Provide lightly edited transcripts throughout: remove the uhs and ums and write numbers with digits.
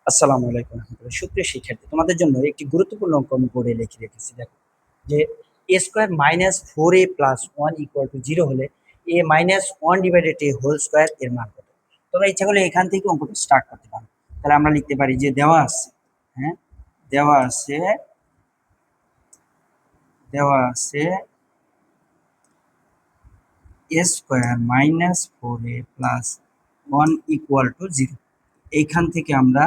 আসসালামু আলাইকুম রহমতুল্লাহ। সুপ্রিয় শিক্ষার্থী, তোমাদের জন্য একটি গুরুত্বপূর্ণ অঙ্ক আমি বোর্ডে লিখে রেখেছি। দেখো যে A square minus four A plus one equal to zero হলে A minus one divided A whole square এর মান কত। তোমরা ইচ্ছা করলে এখান থেকে অঙ্কটা স্টার্ট করতে পারো। তাহলে আমরা লিখতে পারি যে দেওয়া আছে, হ্যাঁ দেওয়া আছে দেওয়া আছে A square minus four A plus one equal to zero. এইখান থেকে আমরা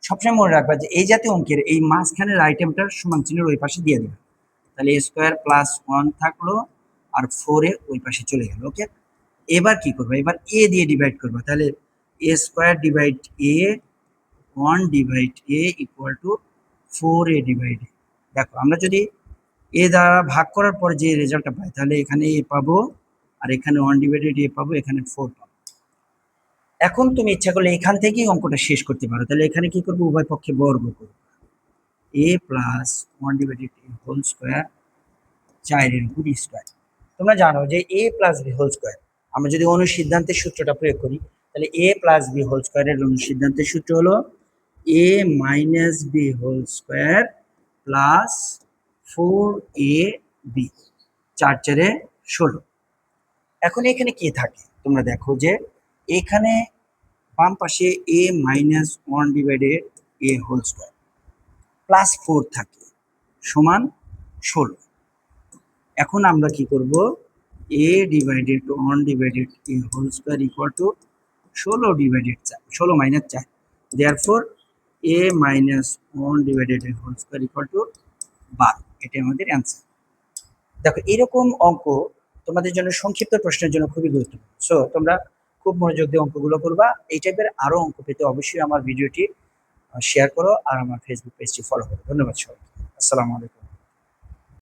সবসময় মনে রাখবা যে এই জাতীয় অঙ্কের এই মাঝখানের আইটেমটার সমান চিহ্নের ওই পাশে দিয়ে দেবে। তাহলে এ স্কোয়ার প্লাস ওয়ান থাকলো আর ফোর এ ওই পাশে চলে গেল। ওকে, এবার কি করবো? এবার এ দিয়ে ডিভাইড করবো। তাহলে A square divide A, one divide A equal to four A divide A. দেখো আমরা যদি এ দ্বারা ভাগ করার পর যে রেজাল্টটা পাই, তাহলে এখানে এ পাবো আর এখানে ওয়ান ডিভাইডেড এ পাবো, এখানে ফোর পাবো। এখন তুমি ইচ্ছা করলে এখান থেকেই অঙ্কটা শেষ করতে পারো। তাহলে এখানে কি করবো? উভয় পক্ষে বর্গ করবো। এ plus one divided A whole square, চারের উপর স্কোয়ার। তোমরা জানো যে এ প্লাস বি হোল স্কোয়ার, আমরা যদি অনুসিদ্ধান্তের সূত্রটা প্রয়োগ করি, তাহলে এ প্লাস বি হোল স্কোয়ারের অনুসিদ্ধান্তের সূত্র হলো A minus B whole square plus four A B, চার চারে 16। এখন এখানে কি থাকে তোমরা দেখো যে এখানে বাম পাশে A minus one divided A whole square plus four থাকে সমান 16। এখন আমরা কি করব? A divided one divided A whole square equal to 16 divided 4, 16 minus 4। Therefore A minus one divided A whole square equal to 12। এটা আমাদের অ্যান্সার। দেখো এরকম অঙ্ক তোমাদের জন্য সংক্ষিপ্ত প্রশ্নের জন্য খুবই গুরুত্বপূর্ণ। সো তোমরা খুব মনোযোগ দিয়ে অঙ্কগুলো করবা। এই টাইপের আরো অঙ্ক পেতে অবশ্যই আমার ভিডিওটি শেয়ার করো আর আমার ফেসবুক পেজটি ফলো করো। ধন্যবাদ সবাইকে। আসসালামু আলাইকুম।